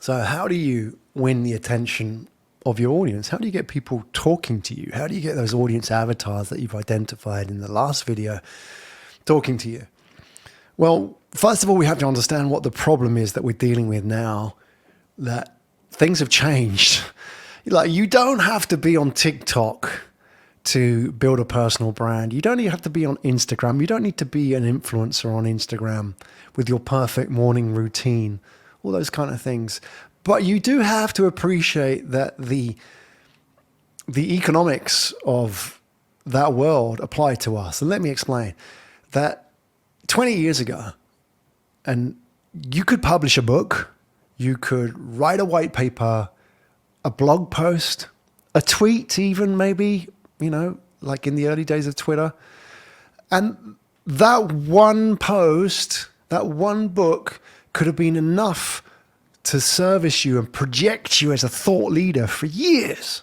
So how do you win the attention of your audience? How do you get people talking to you? How do you get those audience avatars that you've identified in the last video talking to you? Well, first of all, we have to understand what the problem is that we're dealing with now, that things have changed. Like, you don't have to be on TikTok to build a personal brand. You don't even have to be on Instagram. You don't need to be an influencer on Instagram with your perfect morning routine, all those kind of things. But you do have to appreciate that the economics of that world apply to us. And let me explain that 20 years ago, and you could publish a book, you could write a white paper, a blog post, a tweet even maybe, like in the early days of Twitter. And that one post, that one book could have been enough to service you and project you as a thought leader for years.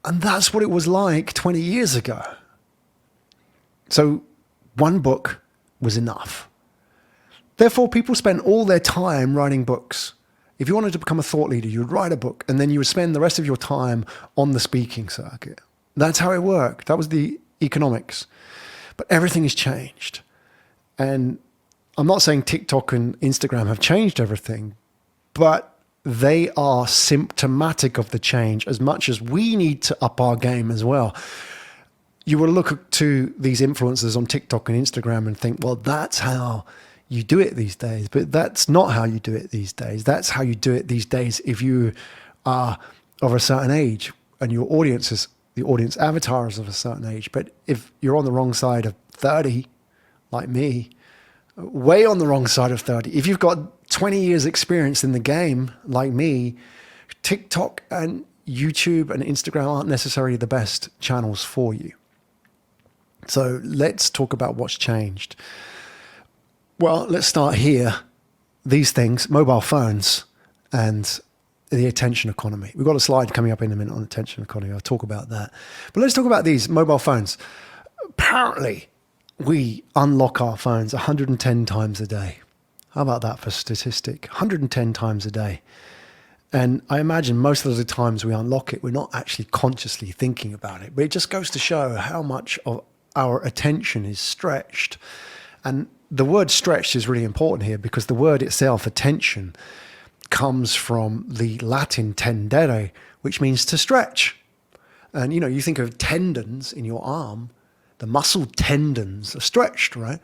And that's what it was like 20 years ago. So one book was enough. Therefore, people spent all their time writing books. If you wanted to become a thought leader, you would write a book and then you would spend the rest of your time on the speaking circuit. That's how it worked. That was the economics. But everything has changed. And I'm not saying TikTok and Instagram have changed everything, but they are symptomatic of the change as much as we need to up our game as well. You will look to these influencers on TikTok and Instagram and think, well, that's how you do it these days. But that's not how you do it these days. That's how you do it these days if you are of a certain age and your audience is, the audience avatar is of a certain age. But if you're on the wrong side of 30, like me, way on the wrong side of 30, if you've got 20 years experience in the game, like me, TikTok and YouTube and Instagram aren't necessarily the best channels for you. So let's talk about what's changed. Well, let's start here. These things, mobile phones and the attention economy. We've got a slide coming up in a minute on attention economy. I'll talk about that. But let's talk about these mobile phones. Apparently, we unlock our phones 110 times a day. How about that for statistic? 110 times a day. And I imagine most of the times we unlock it, we're not actually consciously thinking about it. But it just goes to show how much of our attention is stretched. And the word stretched is really important here because the word itself, attention, comes from the Latin tendere, which means to stretch. And you think of tendons in your arm, the muscle tendons are stretched, right?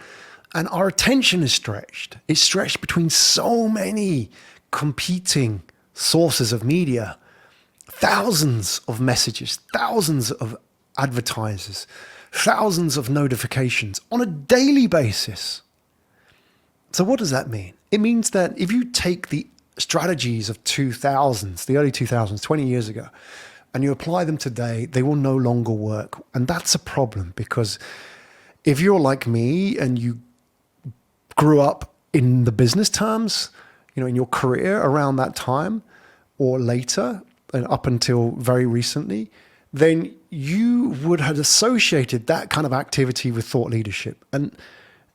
And our attention is stretched. It's stretched between so many competing sources of media, thousands of messages, thousands of advertisers, thousands of notifications on a daily basis. So what does that mean? It means that if you take the strategies of the early 2000s, 20 years ago, and you apply them today, they will no longer work. And that's a problem because if you're like me and you grew up in the business terms, in your career around that time or later and up until very recently, then you would have associated that kind of activity with thought leadership. And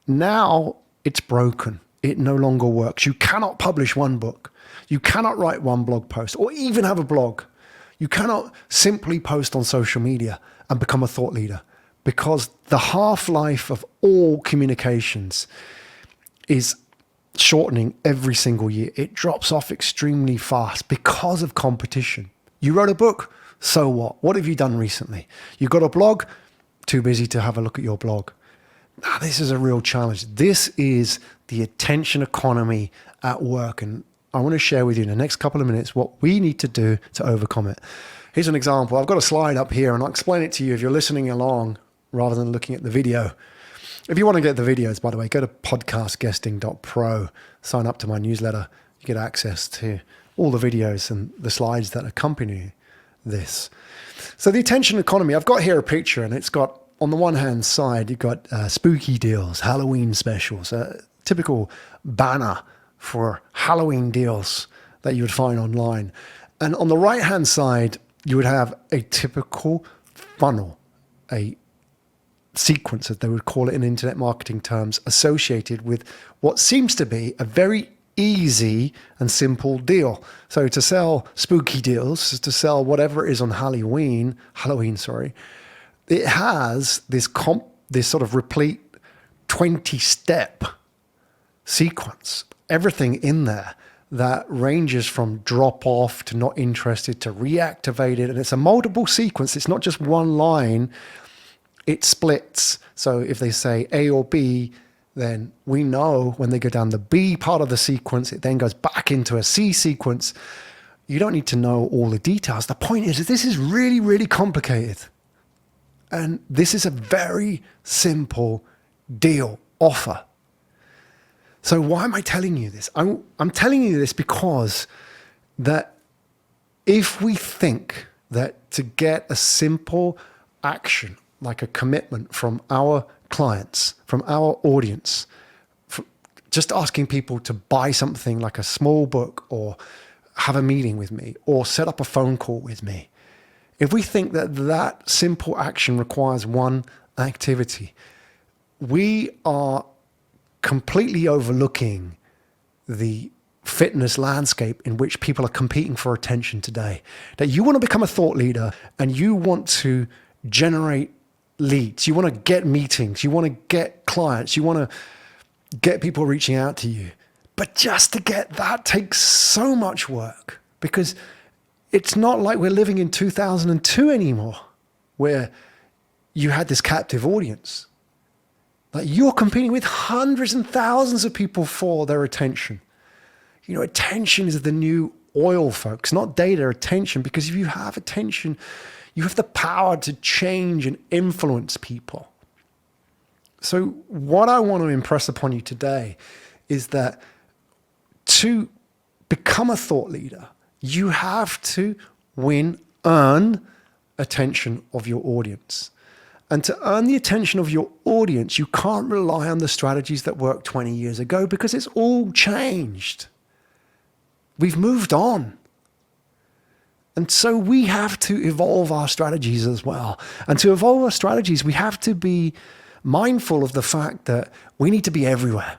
now it's broken. It no longer works. You cannot publish one book. You cannot write one blog post or even have a blog. You cannot simply post on social media and become a thought leader because the half-life of all communications is shortening every single year. It drops off extremely fast because of competition. You wrote a book, so what? What have you done recently? You got a blog, too busy to have a look at your blog. Now, this is a real challenge. This is the attention economy at work. And I want to share with you in the next couple of minutes what we need to do to overcome it. Here's an example. I've got a slide up here and I'll explain it to you if you're listening along rather than looking at the video. If you want to get the videos, by the way, go to podcastguesting.pro, sign up to my newsletter. You get access to all the videos and the slides that accompany this. So the attention economy, I've got here a picture and it's got, on the one hand side, you've got spooky deals, Halloween specials, a typical banner for Halloween deals that you would find online. And on the right hand side, you would have a typical funnel, a sequence, as they would call it in internet marketing terms, associated with what seems to be a very easy and simple deal. So to sell spooky deals, to sell whatever it is on Halloween, it has this sort of replete 20-step sequence, everything in there that ranges from drop off to not interested to reactivated. And it's a multiple sequence. It's not just one line, it splits. So if they say A or B, then we know when they go down the B part of the sequence, it then goes back into a C sequence. You don't need to know all the details. The point is that this is really, really complicated. And this is a very simple deal offer. So why am I telling you this? I'm telling you this because that if we think that to get a simple action, like a commitment from our clients, from our audience, just asking people to buy something like a small book or have a meeting with me or set up a phone call with me, if we think that that simple action requires one activity, we are completely overlooking the fitness landscape in which people are competing for attention today. That you want to become a thought leader and you want to generate leads, you want to get meetings, you want to get clients, you want to get people reaching out to you. But just to get that takes so much work, because it's not like we're living in 2002 anymore, where you had this captive audience. Like, you're competing with hundreds and thousands of people for their attention. You know, attention is the new oil, folks, not data, attention. Because if you have attention, you have the power to change and influence people. So what I want to impress upon you today is that to become a thought leader, you have to earn attention of your audience. And to earn the attention of your audience, you can't rely on the strategies that worked 20 years ago, because it's all changed. We've moved on. And so we have to evolve our strategies as well. And to evolve our strategies, we have to be mindful of the fact that we need to be everywhere.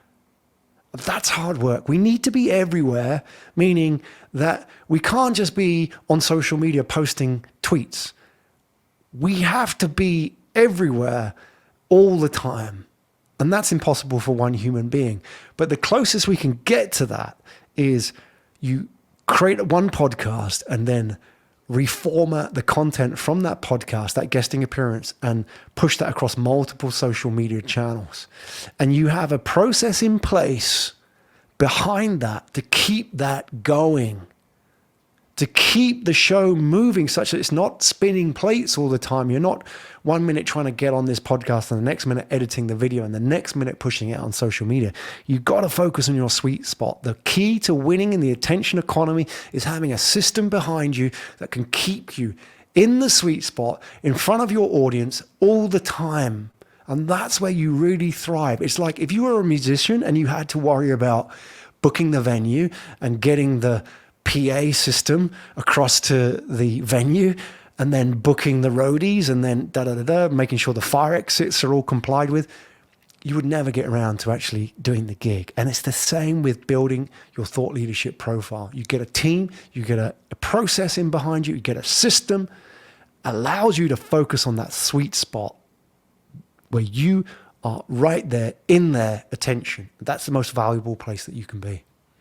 That's hard work. We need to be everywhere, meaning that we can't just be on social media posting tweets. We have to be everywhere all the time. And that's impossible for one human being. But the closest we can get to that is you create one podcast and then reformat the content from that podcast, that guesting appearance, and push that across multiple social media channels. And you have a process in place behind that to keep that going, to keep the show moving such that it's not spinning plates all the time. You're not 1 minute trying to get on this podcast and the next minute editing the video and the next minute pushing it on social media. You've got to focus on your sweet spot. The key to winning in the attention economy is having a system behind you that can keep you in the sweet spot in front of your audience all the time. And that's where you really thrive. It's like if you were a musician and you had to worry about booking the venue and getting the PA system across to the venue, and then booking the roadies, and then making sure the fire exits are all complied with, you would never get around to actually doing the gig. And it's the same with building your thought leadership profile. You get a team, you get a process in behind you, you get a system, allows you to focus on that sweet spot where you are right there in their attention. That's the most valuable place that you can be.